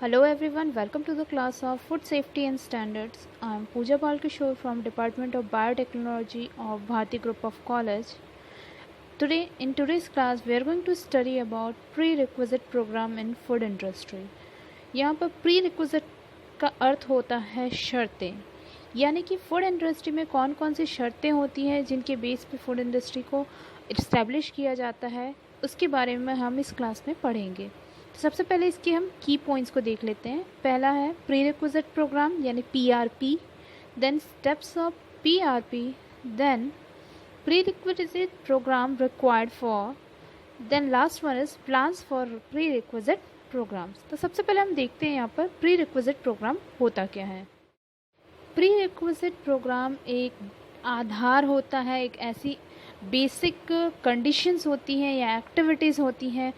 Hello everyone, welcome to the class of Food Safety and Standards. I am Pooja Balkishore from Department of Biotechnology of Bharati Group of College. In today's class, we are going to study about prerequisite program in food industry. यहाँ पर prerequisite का अर्थ होता है शर्तें, यानी कि food industry में कौन कौन सी शर्तें होती हैं जिनके बेस पे फूड इंडस्ट्री को इस्टेब्लिश किया जाता है, उसके बारे में हम इस क्लास में पढ़ेंगे। तो सबसे पहले इसके हम की पॉइंट्स को देख लेते हैं। पहला है प्रीरिक्विजिट प्रोग्राम यानी PRP, then steps of PRP, then prerequisite program required for, then last one is plans for prerequisite programs. तो सबसे पहले हम देखते हैं यहाँ पर प्रीरिक्विजिट प्रोग्राम होता क्या है। प्रीरिक्विजिट प्रोग्राम एक आधार होता है, एक ऐसी बेसिक कंडीशंस होती हैं या एक्टिविटीज़ होती हैं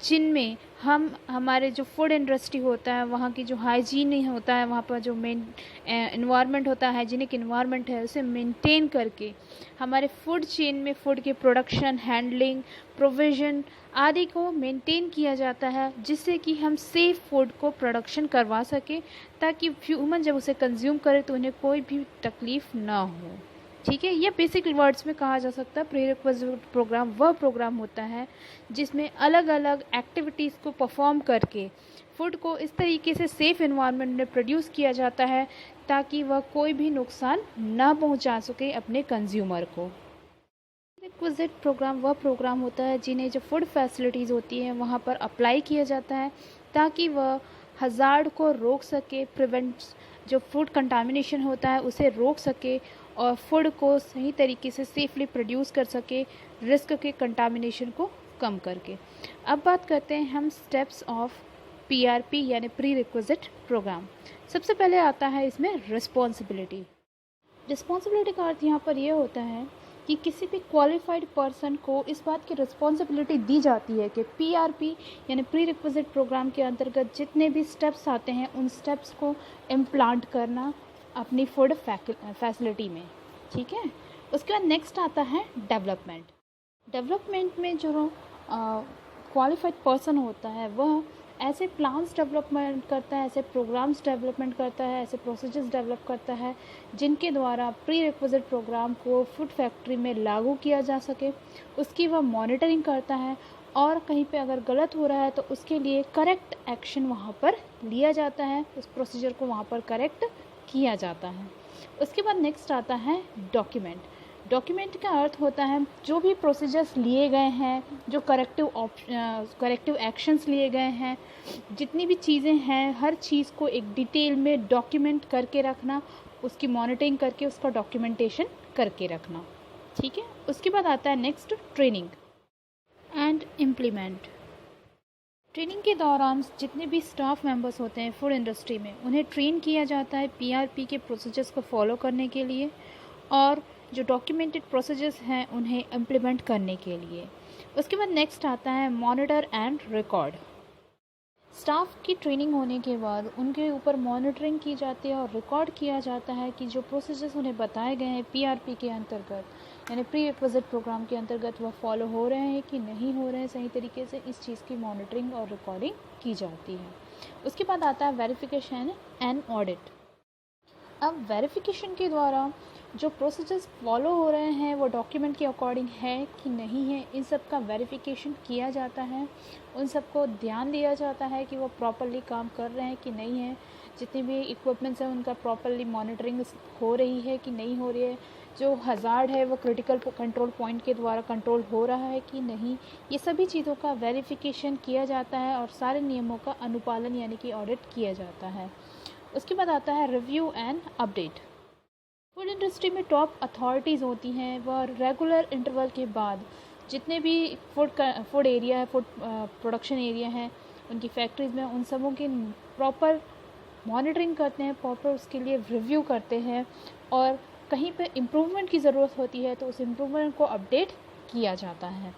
जिनमें हम हमारे जो फूड इंडस्ट्री होता है वहाँ की जो हाइजीन होता है, वहाँ पर जो मेन इन्वायरमेंट होता है, हाइजीनिक इन्वायरमेंट है, उसे मेंटेन करके हमारे फूड चेन में फूड के प्रोडक्शन, हैंडलिंग, प्रोविज़न आदि को मेंटेन किया जाता है, जिससे कि हम सेफ़ फूड को प्रोडक्शन करवा सकें ताकि ह्यूमन जब उसे कंज्यूम करे तो उन्हें कोई भी तकलीफ़ ना हो। ठीक है, यह बेसिक वर्ड्स में कहा जा सकता है प्रीरिक्विजिट प्रोग्राम वह प्रोग्राम होता है जिसमें अलग अलग एक्टिविटीज़ को परफॉर्म करके फूड को इस तरीके से सेफ़ एनवायरनमेंट में प्रोड्यूस किया जाता है ताकि वह कोई भी नुकसान ना पहुंचा सके अपने कंज्यूमर को। प्रीरिक्विजिट प्रोग्राम वह प्रोग्राम होता है जिन्हें जो फूड फैसिलिटीज़ होती हैं वहाँ पर अप्लाई किया जाता है ताकि वह हज़ार्ड को रोक सके, प्रिवेंट जो फूड कंटामिनेशन होता है उसे रोक सके और फूड को सही तरीके से सेफली प्रोड्यूस कर सके, रिस्क के कंटामिनेशन को कम करके। अब बात करते हैं हम स्टेप्स ऑफ पीआरपी यानी प्रीरिक्विजिट प्रोग्राम। सबसे पहले आता है इसमें रिस्पॉन्सिबिलिटी। रिस्पॉन्सिबिलिटी का अर्थ यहाँ पर यह होता है कि किसी भी क्वालिफाइड पर्सन को इस बात की रिस्पॉन्सिबिलिटी दी जाती है कि पीआरपी यानी प्रीरिक्विजिट प्रोग्राम के अंतर्गत जितने भी स्टेप्स आते हैं उन स्टेप्स को इम्प्लांट करना अपनी फूड फैसिलिटी में। ठीक है, उसके बाद नेक्स्ट आता है डेवलपमेंट। डेवलपमेंट में जो क्वालिफाइड पर्सन होता है वह ऐसे प्लान्स डेवलपमेंट करता है, ऐसे प्रोग्राम्स डेवलपमेंट करता है, ऐसे प्रोसीजर्स डेवलप करता है जिनके द्वारा प्रीरिक्विजिट प्रोग्राम को फूड फैक्ट्री में लागू किया जा सके। उसकी वह मॉनिटरिंग करता है और कहीं पे अगर गलत हो रहा है तो उसके लिए करेक्ट एक्शन वहाँ पर लिया जाता है, उस प्रोसीजर को वहाँ पर करेक्ट किया जाता है। उसके बाद नेक्स्ट आता है डॉक्यूमेंट। डॉक्यूमेंट का अर्थ होता है जो भी प्रोसीजर्स लिए गए हैं, जो करेक्टिव एक्शंस लिए गए हैं, जितनी भी चीज़ें हैं, हर चीज़ को एक डिटेल में डॉक्यूमेंट करके रखना, उसकी मॉनिटरिंग करके उसका डॉक्यूमेंटेशन करके रखना। ठीक है, उसके बाद आता है next training and implement. Training के दौरान जितने भी स्टाफ मेंबर्स होते हैं फूड इंडस्ट्री में उन्हें ट्रेन किया जाता है पीआरपी के प्रोसीजर्स को फॉलो करने के लिए और जो डॉक्यूमेंटेड प्रोसीजर्स हैं उन्हें इम्प्लीमेंट करने के लिए। उसके बाद नेक्स्ट आता है मॉनिटर एंड रिकॉर्ड। स्टाफ की ट्रेनिंग होने के बाद उनके ऊपर मॉनिटरिंग की जाती है और रिकॉर्ड किया जाता है कि जो प्रोसीजर्स उन्हें बताए गए हैं पीआरपी के अंतर्गत यानी प्रीरिक्विजिट प्रोग्राम के अंतर्गत वह फॉलो हो रहे हैं कि नहीं हो रहे हैं सही तरीके से, इस चीज़ की मॉनिटरिंग और रिकॉर्डिंग की जाती है। उसके बाद आता है वेरिफिकेशन एंड ऑडिट। अब वेरिफिकेशन के द्वारा जो प्रोसीजर्स फॉलो हो रहे हैं वो डॉक्यूमेंट के अकॉर्डिंग है कि नहीं है, इन सब का वेरिफिकेशन किया जाता है, उन सबको ध्यान दिया जाता है कि वो प्रॉपरली काम कर रहे हैं कि नहीं है, जितने भी इक्विपमेंट्स हैं उनका प्रॉपरली मॉनिटरिंग हो रही है कि नहीं हो रही है, जो हज़ार्ड है वो क्रिटिकल कंट्रोल पॉइंट के द्वारा कंट्रोल हो रहा है कि नहीं, ये सभी चीज़ों का वेरिफिकेशन किया जाता है और सारे नियमों का अनुपालन यानी कि ऑडिट किया जाता है। उसके बाद आता है review and update. Food industry में टॉप अथॉरिटीज़ होती हैं, वह रेगुलर इंटरवल के बाद जितने भी फूड एरिया है, फूड प्रोडक्शन एरिया हैं उनकी फैक्ट्रीज़ में, उन सबों की प्रॉपर मॉनिटरिंग करते हैं, प्रॉपर उसके लिए रिव्यू करते हैं और कहीं पे इम्प्रूवमेंट की ज़रूरत होती है तो उस इम्प्रूवमेंट को अपडेट किया जाता है।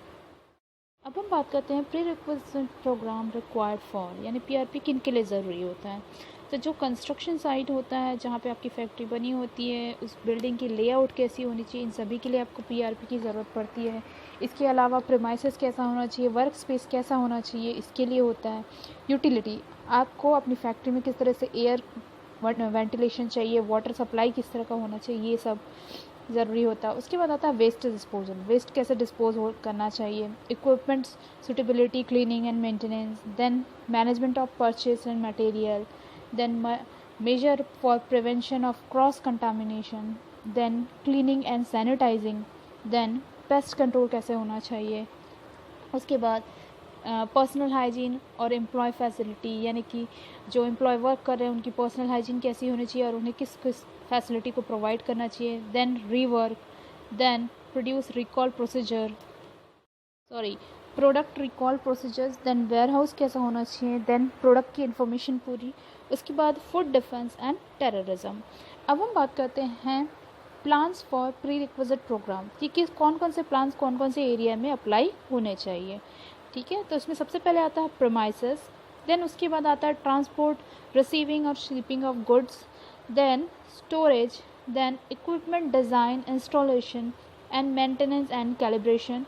अब हम बात करते हैं प्रीरिक्विजिट प्रोग्राम रिक्वायर्ड फॉर यानी पीआरपी किन के लिए ज़रूरी होता है। तो जो कंस्ट्रक्शन साइट होता है जहाँ पे आपकी फैक्ट्री बनी होती है, उस बिल्डिंग की लेआउट कैसी होनी चाहिए, इन सभी के लिए आपको पीआरपी की ज़रूरत पड़ती है। इसके अलावा प्रेमाइसेस कैसा होना चाहिए, वर्क स्पेस कैसा होना चाहिए, इसके लिए होता है। यूटिलिटी, आपको अपनी फैक्ट्री में किस तरह से एयर वेंटिलेशन चाहिए, वाटर सप्लाई किस तरह का होना चाहिए, ये सब ज़रूरी होता है। उसके बाद आता है वेस्ट डिस्पोजल, वेस्ट कैसे डिस्पोज करना चाहिए, equipments suitability, cleaning and maintenance, then management of purchase and material, then measure for prevention of cross contamination, then cleaning and sanitising, then pest control कैसे होना चाहिए। उसके बाद पर्सनल हाइजीन और employee facility, यानी कि जो एम्प्लॉय वर्क कर रहे हैं उनकी पर्सनल हाइजीन कैसी होनी चाहिए और उन्हें किस किस फैसिलिटी को प्रोवाइड करना चाहिए। Then rework, then produce recall procedure, product recall procedures, then warehouse कैसा होना चाहिए, देन प्रोडक्ट की इन्फॉर्मेशन पूरी। उसके बाद फूड डिफेंस एंड टेररिज्म। अब हम बात करते हैं plans for prerequisite program, कि कौन कौन से प्लान्स कौन कौन से एरिया में अप्लाई होने चाहिए। ठीक है, तो इसमें सबसे पहले आता है प्रीमाइसेस, देन उसके बाद आता है ट्रांसपोर्ट, रिसीविंग और shipping of goods, then storage, then equipment design, installation and maintenance and calibration,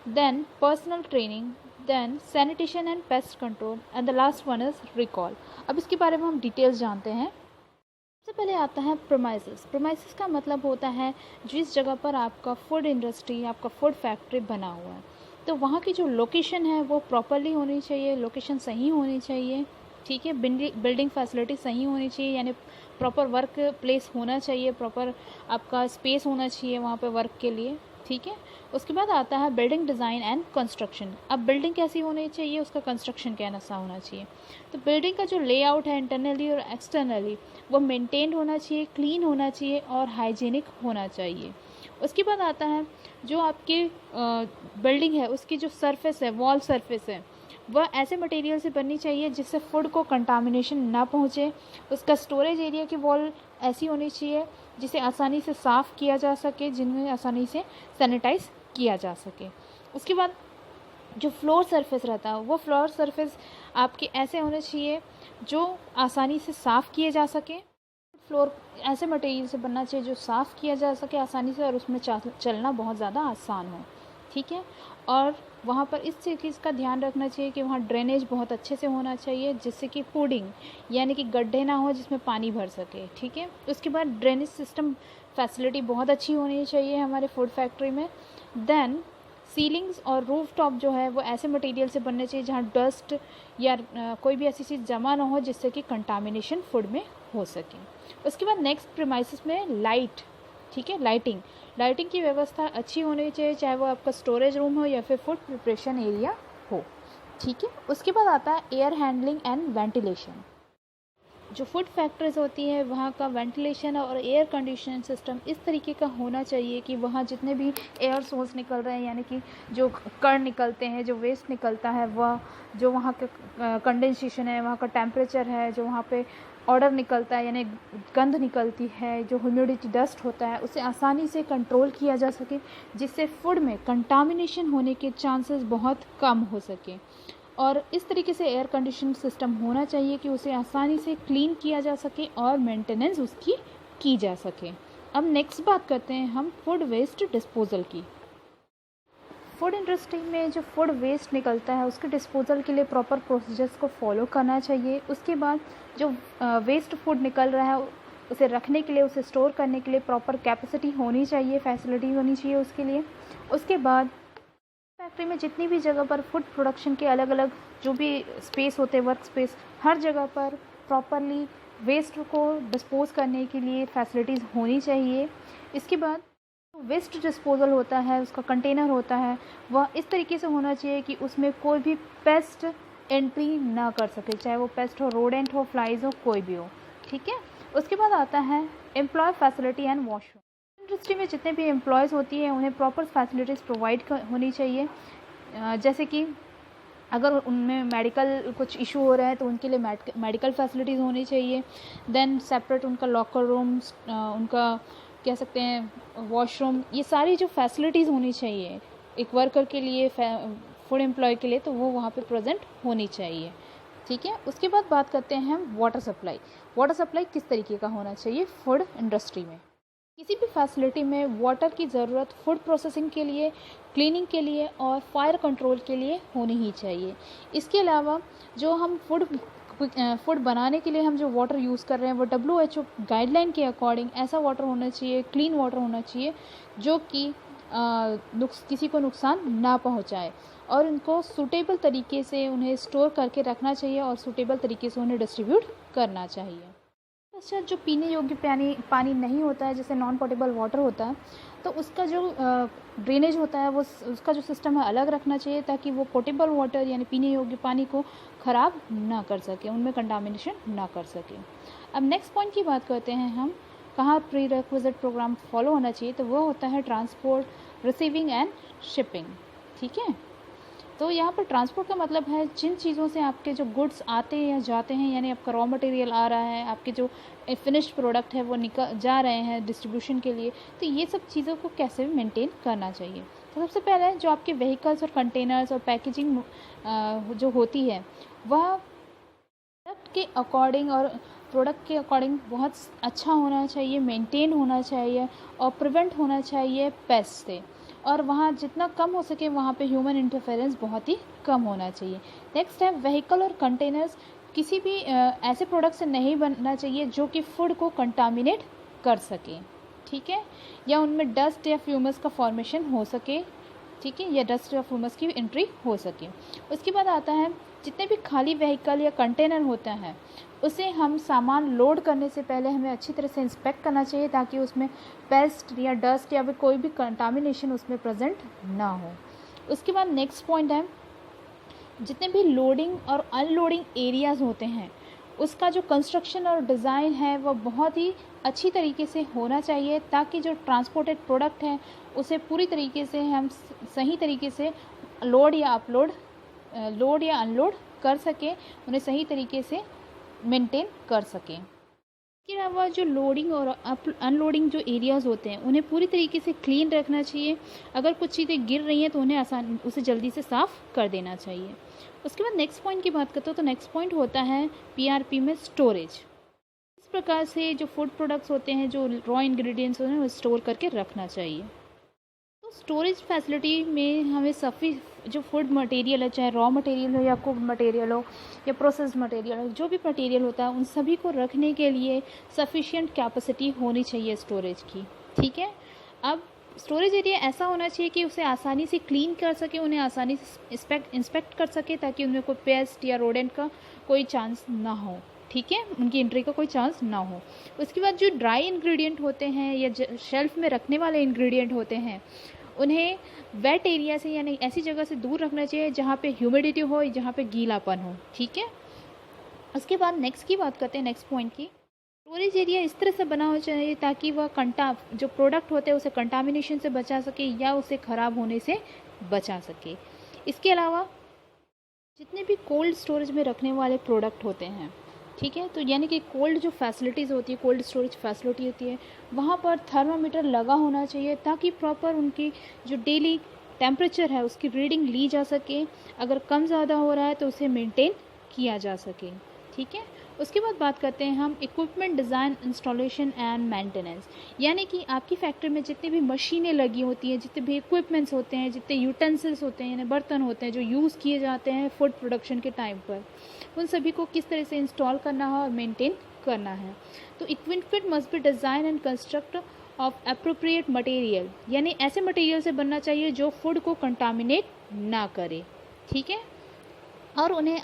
then personnel training, then sanitation and pest control, and the last one is recall. अब इसके बारे में हम डिटेल्स जानते हैं। सबसे पहले आता है प्रीमाइसेस। प्रीमाइसेस का मतलब होता है जिस जगह पर आपका फूड इंडस्ट्री, आपका फूड फैक्ट्री बना हुआ है, तो वहाँ की जो लोकेशन है वो प्रॉपरली होनी चाहिए, लोकेशन सही होनी चाहिए। ठीक है, बिल्डिंग फैसिलिटी सही होनी चाहिए, यानी प्रॉपर वर्क प्लेस होना चाहिए, प्रॉपर आपका स्पेस होना चाहिए वहाँ पे वर्क के लिए। ठीक है, उसके बाद आता है बिल्डिंग डिज़ाइन एंड कंस्ट्रक्शन। अब बिल्डिंग कैसी होनी चाहिए, उसका कंस्ट्रक्शन कैसा होना चाहिए। तो बिल्डिंग का जो लेआउट है इंटरनली और एक्सटर्नली वो मेंटेन होना चाहिए, क्लीन होना चाहिए और हाइजीनिक होना चाहिए। उसके बाद आता है जो आपकी बिल्डिंग है उसकी जो सरफेस है, वॉल सरफेस है, वह ऐसे मटेरियल से बननी चाहिए जिससे फूड को कंटामिनेशन ना पहुँचे। उसका स्टोरेज एरिया की वॉल ऐसी होनी चाहिए जिसे आसानी से साफ़ किया जा सके, जिनमें आसानी से सैनिटाइज किया जा सके। उसके बाद जो फ्लोर सरफेस रहता है वो फ्लोर सरफेस आपके ऐसे होने चाहिए जो आसानी से साफ़ किए जा सके। फ्लोर ऐसे मटेरियल से बनना चाहिए जो साफ़ किया जा सके आसानी से और उसमें चलना बहुत ज़्यादा आसान हो। ठीक है, और वहाँ पर इस चीज़ का ध्यान रखना चाहिए कि वहाँ ड्रेनेज बहुत अच्छे से होना चाहिए, जिससे कि फूडिंग यानी कि गड्ढे ना हो जिसमें पानी भर सके। ठीक है, उसके बाद ड्रेनेज सिस्टम फैसिलिटी बहुत अच्छी होनी चाहिए हमारे फूड फैक्ट्री में। देन सीलिंग्स और रूफ टॉप जो है वो ऐसे मटेरियल से बनने चाहिए जहाँ डस्ट या कोई भी ऐसी चीज़ जमा ना हो जिससे कि कंटामिनेशन फूड में हो सके। उसके बाद नेक्स्ट प्रीमाइसेस में लाइट। ठीक है, लाइटिंग की व्यवस्था अच्छी होनी चाहिए, चाहे वो आपका स्टोरेज रूम हो या फिर फूड प्रिपरेशन एरिया हो। ठीक है, उसके बाद आता है एयर हैंडलिंग एंड वेंटिलेशन। जो फूड फैक्ट्रीज होती है वहाँ का वेंटिलेशन और एयर कंडीशनिंग सिस्टम इस तरीके का होना चाहिए कि वहाँ जितने भी एयर सोर्स निकल रहे हैं, यानी कि जो कण निकलते हैं, जो वेस्ट निकलता है, वह जो वहाँ का कंडेंसेशन है, वहाँ का टेम्परेचर है, जो वहाँ पे ऑर्डर निकलता है यानी गंध निकलती है, जो ह्यूमिडिटी डस्ट होता है, उसे आसानी से कंट्रोल किया जा सके, जिससे फूड में कंटामिनेशन होने के चांसेस बहुत कम हो सके। और इस तरीके से एयर कंडीशनिंग सिस्टम होना चाहिए कि उसे आसानी से क्लीन किया जा सके और मेंटेनेंस उसकी की जा सके। अब नेक्स्ट बात करते हैं हम फूड वेस्ट डिस्पोजल की। फूड इंडस्ट्री में जो फूड वेस्ट निकलता है उसके डिस्पोजल के लिए प्रॉपर प्रोसीजर्स को फॉलो करना चाहिए। उसके बाद जो वेस्ट फूड निकल रहा है उसे रखने के लिए, उसे स्टोर करने के लिए प्रॉपर कैपेसिटी होनी चाहिए, फैसिलिटी होनी चाहिए उसके लिए। उसके बाद फैक्ट्री में जितनी भी जगह पर फूड प्रोडक्शन के अलग अलग जो भी स्पेस होते हैं, वर्क स्पेस, हर जगह पर प्रॉपरली वेस्ट को डिस्पोज करने के लिए फैसिलिटीज़ होनी चाहिए। इसके बाद वेस्ट डिस्पोजल होता है, उसका कंटेनर होता है, वह इस तरीके से होना चाहिए कि उसमें कोई भी पेस्ट एंट्री ना कर सके, चाहे वो पेस्ट हो, रोडेंट हो, फ्लाइज हो, कोई भी हो। ठीक है, उसके बाद आता है employee facility and washroom. Industry में जितने भी एम्प्लॉयज़ होती है उन्हें प्रॉपर फैसिलिटीज़ प्रोवाइड होनी चाहिए। जैसे कि अगर उनमें मेडिकल कुछ इशू हो रहा है तो उनके लिए मेडिकल फैसिलिटीज़ होनी चाहिए। देन सेपरेट उनका लॉकर रूम, उनका कह सकते हैं वॉशरूम, ये सारी जो फैसिलिटीज़ होनी चाहिए एक वर्कर के लिए, फूड एम्प्लॉय के लिए, तो वो वहाँ पे प्रेजेंट होनी चाहिए। ठीक है, उसके बाद बात करते हैं हम वाटर सप्लाई। वाटर सप्लाई किस तरीके का होना चाहिए फूड इंडस्ट्री में। किसी भी फैसिलिटी में वाटर की ज़रूरत फूड प्रोसेसिंग के लिए, क्लीनिंग के लिए और फायर कंट्रोल के लिए होनी ही चाहिए। इसके अलावा जो हम फूड फूड बनाने के लिए हम जो वाटर यूज़ कर रहे हैं वो WHO गाइडलाइन के अकॉर्डिंग ऐसा वाटर होना चाहिए, क्लीन वाटर होना चाहिए जो कि किसी को नुकसान ना पहुंचाए, और उनको सूटेबल तरीके से उन्हें स्टोर करके रखना चाहिए और सूटेबल तरीके से उन्हें डिस्ट्रीब्यूट करना चाहिए। अच्छा, जो पीने योग्य पानी नहीं होता है, जैसे नॉन पोर्टेबल वाटर होता है, तो उसका जो ड्रेनेज होता है वो उसका जो सिस्टम है अलग रखना चाहिए, ताकि वो पोर्टेबल वाटर यानी पीने योग्य पानी को ख़राब ना कर सके, उनमें कंटामिनेशन ना कर सके। अब नेक्स्ट पॉइंट की बात करते हैं हम, कहाँ प्रीरेक्विजिट प्रोग्राम फॉलो होना चाहिए, तो वो होता है ट्रांसपोर्ट, रिसीविंग एंड शिपिंग। ठीक है, तो यहाँ पर ट्रांसपोर्ट का मतलब है जिन चीज़ों से आपके जो गुड्स आते हैं या जाते हैं, यानी आपका रॉ मटेरियल आ रहा है, आपके जो फिनिश्ड प्रोडक्ट है वो जा रहे हैं डिस्ट्रीब्यूशन के लिए, तो ये सब चीज़ों को कैसे भी मेंटेन करना चाहिए। तो सबसे पहले जो आपके व्हीकल्स और कंटेनर्स और पैकेजिंग जो होती है वह प्रोडक्ट के अकॉर्डिंग बहुत अच्छा होना चाहिए, मेंटेन होना चाहिए और प्रिवेंट होना चाहिए पेस्ट से, और वहाँ जितना कम हो सके वहाँ पे ह्यूमन इंटरफेरेंस बहुत ही कम होना चाहिए। नेक्स्ट है व्हीकल और कंटेनर्स किसी भी ऐसे प्रोडक्ट से नहीं बनना चाहिए जो कि फूड को कंटामिनेट कर सके। ठीक है, या उनमें डस्ट या फ्यूमस का फॉर्मेशन हो सके। ठीक है, या डस्ट या फ्यूमस की एंट्री हो सके। उसके बाद आता है जितने भी खाली व्हीकल या कंटेनर होता है उसे हम सामान लोड करने से पहले हमें अच्छी तरह से इंस्पेक्ट करना चाहिए, ताकि उसमें पेस्ट या डस्ट या फिर कोई भी कंटामिनेशन उसमें प्रेजेंट ना हो। उसके बाद नेक्स्ट पॉइंट है जितने भी लोडिंग और अनलोडिंग एरियाज़ होते हैं उसका जो कंस्ट्रक्शन और डिज़ाइन है वह बहुत ही अच्छी तरीके से होना चाहिए, ताकि जो ट्रांसपोर्टेड प्रोडक्ट है उसे पूरी तरीके से हम सही तरीके से लोड या अनलोड कर सकें, उन्हें सही तरीके से मेंटेन कर सकें। इसके अलावा जो लोडिंग और अनलोडिंग जो एरियाज़ होते हैं उन्हें पूरी तरीके से क्लीन रखना चाहिए। अगर कुछ चीज़ें गिर रही हैं तो उन्हें उसे जल्दी से साफ़ कर देना चाहिए। उसके बाद नेक्स्ट पॉइंट की बात करते हो तो नेक्स्ट पॉइंट होता है PRP में स्टोरेज। इस प्रकार से जो फूड प्रोडक्ट्स होते हैं, जो रॉ इंग्रेडिएंट्स होते हैं, वो स्टोर करके रखना चाहिए। तो स्टोरेज फैसिलिटी में हमें जो फूड मटेरियल है, चाहे रॉ मटेरियल हो या कुक मटेरियल हो या प्रोसेस्ड मटेरियल हो, जो भी मटेरियल होता है उन सभी को रखने के लिए सफिशिएंट कैपेसिटी होनी चाहिए स्टोरेज की। ठीक है, अब स्टोरेज एरिया ऐसा होना चाहिए कि उसे आसानी से क्लीन कर सके, उन्हें आसानी से इंस्पेक्ट कर सके, ताकि उनमें कोई पेस्ट या रोडेंट का कोई चांस ना हो। ठीक है, उनकी एंट्री का कोई चांस ना हो। उसके बाद जो ड्राई इंग्रेडिएंट होते हैं या शेल्फ में रखने वाले इंग्रेडिएंट होते हैं उन्हें वेट एरिया से यानी ऐसी जगह से दूर रखना चाहिए जहाँ पे ह्यूमिडिटी हो, जहाँ पे गीलापन हो। ठीक है, उसके बाद नेक्स्ट की बात करते हैं, नेक्स्ट पॉइंट की। स्टोरेज एरिया इस तरह से बना होना चाहिए ताकि वह जो प्रोडक्ट होते हैं उसे कंटामिनेशन से बचा सके या उसे ख़राब होने से बचा सके। इसके अलावा जितने भी कोल्ड स्टोरेज में रखने वाले प्रोडक्ट होते हैं, ठीक है, तो यानी कि कोल्ड जो फैसिलिटीज़ होती है, कोल्ड स्टोरेज फैसिलिटी होती है, वहाँ पर थर्मामीटर लगा होना चाहिए ताकि प्रॉपर उनकी जो डेली टेम्परेचर है उसकी रीडिंग ली जा सके। अगर कम ज़्यादा हो रहा है तो उसे मेंटेन किया जा सके। ठीक है, उसके बाद बात करते हैं हम equipment design, installation and maintenance. यानी कि आपकी फैक्ट्री में जितनी भी मशीनें लगी होती हैं, जितने भी इक्विपमेंट्स होते हैं, जितने यूटेंसिल्स होते हैं यानी बर्तन होते हैं जो यूज़ किए जाते हैं फूड प्रोडक्शन के टाइम पर, उन सभी को किस तरह से इंस्टॉल करना है और मेंटेन करना है। तो equipment must be design and construct of appropriate material, यानी ऐसे मटेरियल से बनना चाहिए जो फूड को कंटामिनेट ना करे। ठीक है, और उन्हें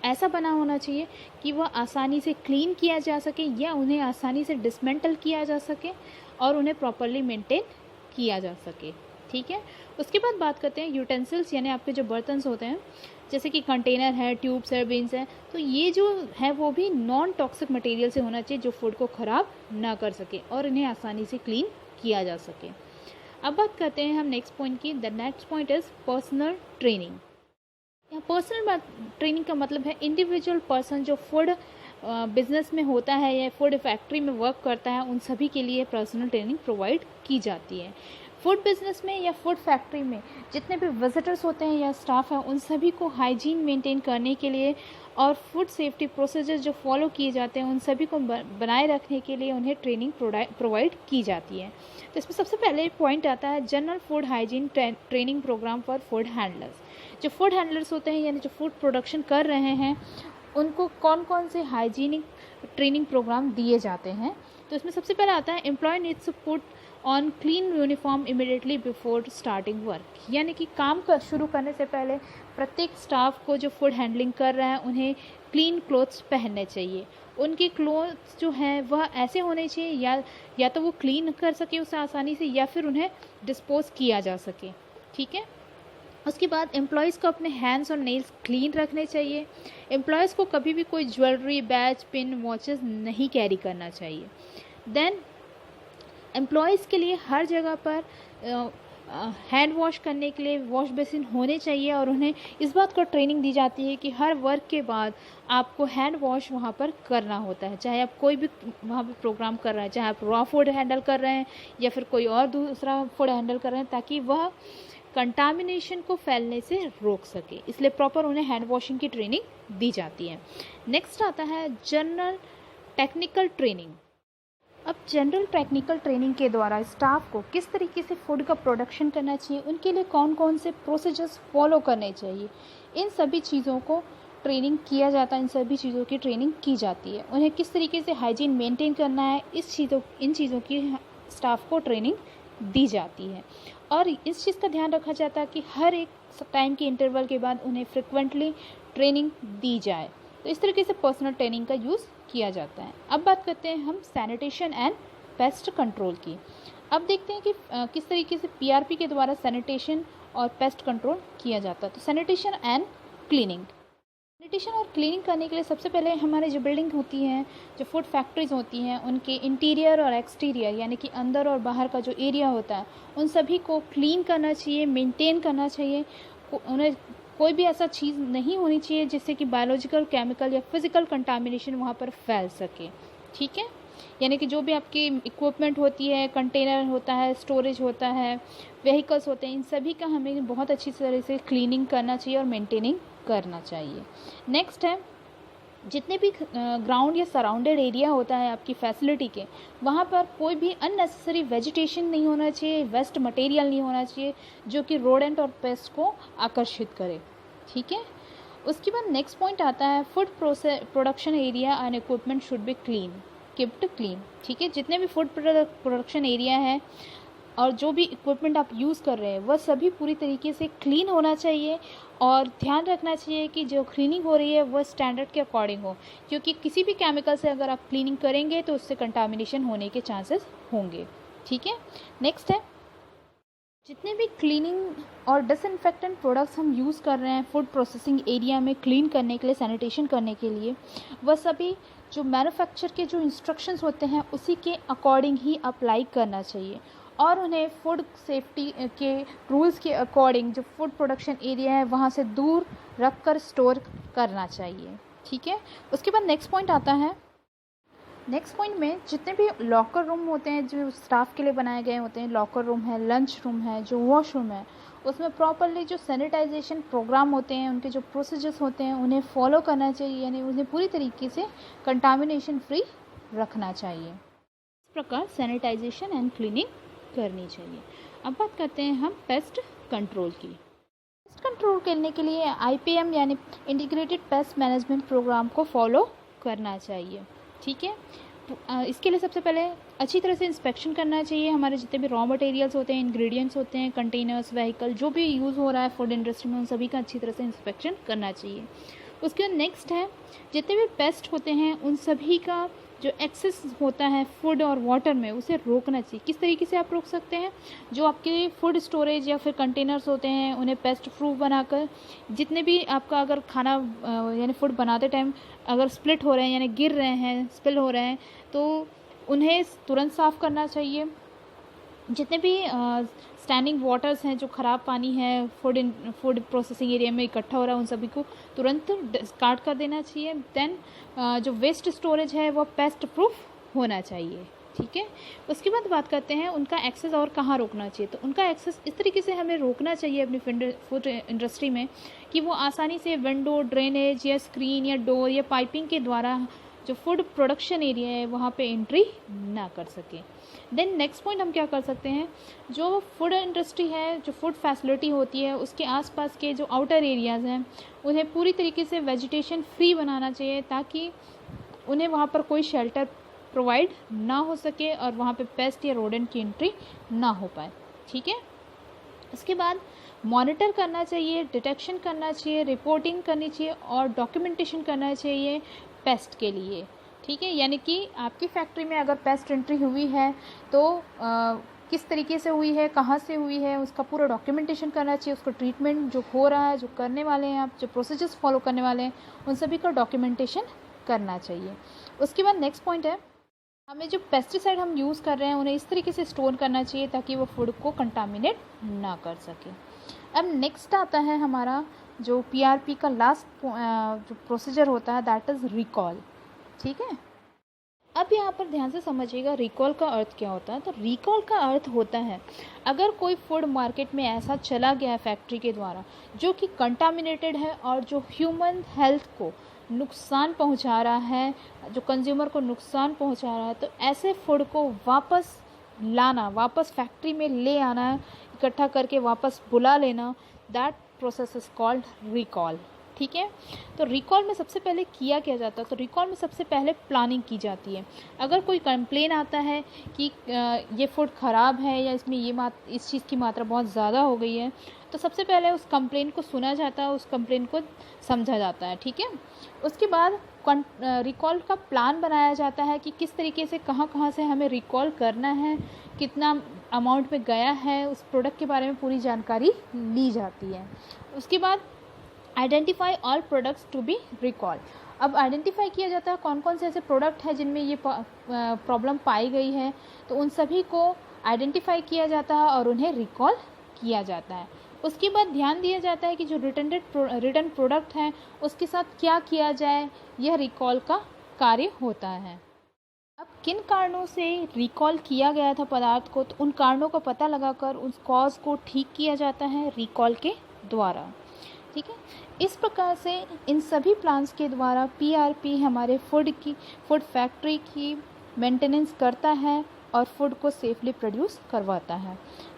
ऐसा बना होना चाहिए कि वह आसानी से क्लीन किया जा सके या उन्हें आसानी से डिसमेंटल किया जा सके और उन्हें प्रॉपरली मेंटेन किया जा सके। ठीक है, उसके बाद बात करते हैं यूटेंसिल्स, यानी आपके जो बर्तन होते हैं जैसे कि कंटेनर है, ट्यूब्स है, बीन्स है, तो ये जो है वो भी नॉन टॉक्सिक मटेरियल से होना चाहिए जो फूड को ख़राब ना कर सके और इन्हें आसानी से क्लीन किया जा सके। अब बात करते हैं हम नेक्स्ट पॉइंट की। The next point is personal training. यहाँ पर्सनल ट्रेनिंग का मतलब है इंडिविजुअल पर्सन जो फूड बिजनेस में होता है या फूड फैक्ट्री में वर्क करता है, उन सभी के लिए पर्सनल ट्रेनिंग प्रोवाइड की जाती है। फूड बिजनेस में या फूड फैक्ट्री में जितने भी विजिटर्स होते हैं या स्टाफ हैं, उन सभी को हाइजीन मेंटेन करने के लिए और फूड सेफ्टी प्रोसीजर्स जो फॉलो किए जाते हैं उन सभी को बनाए रखने के लिए उन्हें ट्रेनिंग प्रोवाइड की जाती है। तो इसमें सबसे पहले पॉइंट आता है general food hygiene training program for food handlers. जो फूड हैंडलर्स होते हैं यानी जो फूड प्रोडक्शन कर रहे हैं उनको कौन कौन से हाइजीनिक ट्रेनिंग प्रोग्राम दिए जाते हैं। तो इसमें सबसे पहले आता है employee needs to put on clean uniform immediately before starting work, यानी कि काम शुरू करने से पहले प्रत्येक स्टाफ को जो फूड हैंडलिंग कर रहा है उन्हें क्लीन क्लोथ्स पहनने चाहिए। उनके क्लोथ्स जो हैं वह ऐसे होने चाहिए या तो वो क्लीन कर सके उसे आसानी से, या फिर उन्हें डिस्पोज किया जा सके। ठीक है। उसके बाद एम्प्लॉयज़ को अपने हैंड्स और नेल्स क्लीन रखने चाहिए। एम्प्लॉयज़ को कभी भी कोई ज्वेलरी, बैज, पिन, वॉचेस नहीं कैरी करना चाहिए। देन एम्प्लॉयज़ के लिए हर जगह पर हैंड वॉश करने के लिए वॉश बेसिन होने चाहिए, और उन्हें इस बात को ट्रेनिंग दी जाती है कि हर वर्क के बाद आपको हैंड वॉश वहाँ पर करना होता है, चाहे आप कोई भी वहाँ पर प्रोग्राम कर रहे हैं, चाहे आप रॉ फूड हैंडल कर रहे हैं या फिर कोई और दूसरा फूड हैंडल कर रहे हैं, ताकि वह कंटामिनेशन को फैलने से रोक सके। इसलिए प्रॉपर उन्हें हैंड वॉशिंग की ट्रेनिंग दी जाती है। नेक्स्ट आता है जनरल टेक्निकल ट्रेनिंग। अब जनरल टेक्निकल ट्रेनिंग के द्वारा स्टाफ को किस तरीके से फूड का प्रोडक्शन करना चाहिए, उनके लिए कौन कौन से प्रोसीजर्स फॉलो करने चाहिए, इन सभी चीज़ों को ट्रेनिंग किया जाता है, इन सभी चीज़ों की ट्रेनिंग की जाती है। उन्हें किस तरीके से हाइजीन मेंटेन करना है, इन चीज़ों की स्टाफ को ट्रेनिंग दी जाती है। और इस चीज़ का ध्यान रखा जाता है कि हर एक टाइम के इंटरवल के बाद उन्हें फ्रिक्वेंटली ट्रेनिंग दी जाए। तो इस तरीके से पर्सनल ट्रेनिंग का यूज़ किया जाता है। अब बात करते हैं हम सैनिटेशन एंड पेस्ट कंट्रोल की। अब देखते हैं कि किस तरीके से पीआरपी के द्वारा सैनिटेशन और पेस्ट कंट्रोल किया जाता है। तो सैनिटेशन एंड क्लीनिंग। सैनिटेशन और क्लीनिंग करने के लिए सबसे पहले हमारे जो बिल्डिंग होती हैं, जो फूड फैक्ट्रीज होती हैं, उनके इंटीरियर और एक्सटीरियर यानी कि अंदर और बाहर का जो एरिया होता है, उन सभी को क्लीन करना चाहिए, मेंटेन करना चाहिए। उन्हें कोई भी ऐसा चीज़ नहीं होनी चाहिए जिससे कि बायोलॉजिकल, केमिकल या फिज़िकल कंटामिनेशन वहाँ पर फैल सके। ठीक है। यानी कि जो भी आपकी इक्विपमेंट होती है, कंटेनर होता है, स्टोरेज होता है, व्हीकल्स होते हैं, इन सभी का हमें बहुत अच्छी तरह से क्लीनिंग करना चाहिए और मेंटेनिंग करना चाहिए। नेक्स्ट है, जितने भी ग्राउंड या सराउंडेड एरिया होता है आपकी फैसिलिटी के, वहाँ पर कोई भी अननेसेसरी वेजिटेशन नहीं होना चाहिए, वेस्ट मटेरियल नहीं होना चाहिए जो कि रोडेंट और पेस्ट को आकर्षित करे। ठीक है। उसके बाद नेक्स्ट पॉइंट आता है, food production area and equipment should be clean, keeped clean. ठीक है। जितने भी फूड प्रोडक्शन एरिया है और जो भी इक्विपमेंट आप यूज़ कर रहे हैं वह सभी पूरी तरीके से क्लीन होना चाहिए, और ध्यान रखना चाहिए कि जो क्लीनिंग हो रही है वह स्टैंडर्ड के अकॉर्डिंग हो, क्योंकि किसी भी केमिकल से अगर आप क्लीनिंग करेंगे तो उससे कंटामिनेशन होने के चांसेस होंगे। ठीक है। नेक्स्ट है, जितने भी क्लीनिंग और डिसइंफेक्टेंट प्रोडक्ट्स हम यूज़ कर रहे हैं फूड प्रोसेसिंग एरिया में क्लीन करने के लिए, सैनिटेशन करने के लिए, वह सभी जो मैन्युफैक्चर के जो इंस्ट्रक्शंस होते हैं उसी के अकॉर्डिंग ही अप्लाई करना चाहिए, और उन्हें फूड सेफ्टी के रूल्स के अकॉर्डिंग जो फूड प्रोडक्शन एरिया है वहाँ से दूर रख कर स्टोर करना चाहिए। ठीक है। उसके बाद नेक्स्ट पॉइंट आता है, नेक्स्ट पॉइंट में जितने भी लॉकर रूम होते हैं जो स्टाफ के लिए बनाए गए होते हैं, लॉकर रूम है, लंच रूम है, जो वॉशरूम है, उसमें प्रॉपरली जो सैनिटाइजेशन प्रोग्राम होते हैं, उनके जो प्रोसीजर्स होते हैं उन्हें फॉलो करना चाहिए, यानी उन्हें पूरी तरीके से कंटामिनेशन फ्री रखना चाहिए। इस प्रकार सैनिटाइजेशन एंड क्लीनिंग करनी चाहिए। अब बात करते हैं हम पेस्ट कंट्रोल की। पेस्ट कंट्रोल करने के लिए IPM यानी इंटीग्रेटेड पेस्ट मैनेजमेंट प्रोग्राम को फॉलो करना चाहिए। ठीक है। इसके लिए सबसे पहले अच्छी तरह से इंस्पेक्शन करना चाहिए। हमारे जितने भी रॉ मटेरियल्स होते हैं, इंग्रेडिएंट्स होते हैं, कंटेनर्स, व्हीकल, जो भी यूज़ हो रहा है फूड इंडस्ट्री में, उन सभी का अच्छी तरह से इंस्पेक्शन करना चाहिए। उसके बाद नेक्स्ट है, जितने भी पेस्ट होते हैं उन सभी का जो एक्सेस होता है फूड और वाटर में उसे रोकना चाहिए। किस तरीके से आप रोक सकते हैं, जो आपके फूड स्टोरेज या फिर कंटेनर्स होते हैं उन्हें पेस्ट प्रूफ बनाकर, जितने भी आपका अगर खाना यानी फूड बनाते टाइम अगर स्प्लिट हो रहे हैं यानी गिर रहे हैं, स्पिल हो रहे हैं, तो उन्हें तुरंत साफ़ करना चाहिए। जितने भी स्टैंडिंग वाटर्स हैं, जो ख़राब पानी है फूड प्रोसेसिंग एरिया में इकट्ठा हो रहा है, उन सभी को तुरंत डिस्कार्ड कर देना चाहिए। देन जो वेस्ट स्टोरेज है वो पेस्ट प्रूफ होना चाहिए। ठीक है। उसके बाद बात करते हैं उनका एक्सेस और कहाँ रोकना चाहिए। तो उनका एक्सेस इस तरीके से हमें रोकना चाहिए अपनी फूड इंडस्ट्री में कि वो आसानी से विंडो, ड्रेनेज या स्क्रीन या डोर या पाइपिंग के द्वारा जो फूड प्रोडक्शन एरिया है वहाँ पे एंट्री ना कर सके। देन नेक्स्ट पॉइंट हम क्या कर सकते हैं, जो फूड इंडस्ट्री है, जो फूड फैसिलिटी होती है, उसके आसपास के जो आउटर एरियाज़ हैं उन्हें पूरी तरीके से वेजिटेशन फ्री बनाना चाहिए, ताकि उन्हें वहाँ पर कोई शेल्टर प्रोवाइड ना हो सके और वहाँ पे पेस्ट या रोडेंट की एंट्री ना हो पाए। ठीक है, इसके बाद मॉनिटर करना चाहिए, डिटेक्शन करना चाहिए, रिपोर्टिंग करनी चाहिए और डॉक्यूमेंटेशन करना चाहिए पेस्ट के लिए। ठीक है, यानी कि आपकी फैक्ट्री में अगर पेस्ट एंट्री हुई है तो किस तरीके से हुई है, कहाँ से हुई है, उसका पूरा डॉक्यूमेंटेशन करना चाहिए। उसका ट्रीटमेंट जो हो रहा है, जो करने वाले हैं आप, जो प्रोसीजर्स फॉलो करने वाले हैं, उन सभी का डॉक्यूमेंटेशन करना चाहिए। उसके बाद नेक्स्ट पॉइंट है, हमें जो पेस्टिसाइड हम यूज़ कर रहे हैं उन्हें इस तरीके से स्टोर करना चाहिए ताकि वो फूड को कंटामिनेट ना कर सके। अब नेक्स्ट आता है हमारा जो पीआरपी का लास्ट जो प्रोसीजर होता है, दैट इज़ रिकॉल। ठीक है, अब यहाँ पर ध्यान से समझिएगा रिकॉल का अर्थ क्या होता है। तो रिकॉल का अर्थ होता है, अगर कोई फूड मार्केट में ऐसा चला गया है फैक्ट्री के द्वारा जो कि कंटामिनेटेड है और जो ह्यूमन हेल्थ को नुकसान पहुंचा रहा है, जो कंज्यूमर को नुकसान पहुंचा रहा है, तो ऐसे फूड को वापस लाना, वापस फैक्ट्री में ले आना, इकट्ठा करके वापस बुला लेना, that process is called recall. ठीक है, तो रिकॉल में सबसे पहले किया क्या जाता है, तो रिकॉल में सबसे पहले प्लानिंग की जाती है। अगर कोई कंप्लेन आता है कि ये फूड ख़राब है या इसमें इस चीज़ की मात्रा बहुत ज़्यादा हो गई है, तो सबसे पहले उस कंप्लेन को सुना जाता है, उस कंप्लेन को समझा जाता है। ठीक है, उसके बाद रिकॉल का प्लान बनाया जाता है कि किस तरीके से कहाँ कहाँ से हमें रिकॉल करना है, कितना अमाउंट में गया है, उस प्रोडक्ट के बारे में पूरी जानकारी ली जाती है। उसके बाद identify all products to be recall. अब आइडेंटिफाई किया जाता है कौन कौन से ऐसे प्रोडक्ट हैं जिनमें ये प्रॉब्लम पाई गई है, तो उन सभी को आइडेंटिफाई किया जाता है और उन्हें रिकॉल किया जाता है। उसके बाद ध्यान दिया जाता है कि जो रिटर्न प्रोडक्ट हैं उसके साथ क्या किया जाए, यह रिकॉल का कार्य होता है। अब किन कारणों से रिकॉल किया गया था पदार्थ को, तो उन कारणों का पता लगाकर उस कॉज को ठीक किया जाता है रिकॉल के द्वारा। ठीक है, इस प्रकार से इन सभी प्लान्स के द्वारा पीआरपी हमारे फूड फैक्ट्री की मेंटेनेंस करता है और फूड को सेफली प्रोड्यूस करवाता है।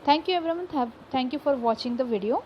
Thank you everyone, thank you for watching the video.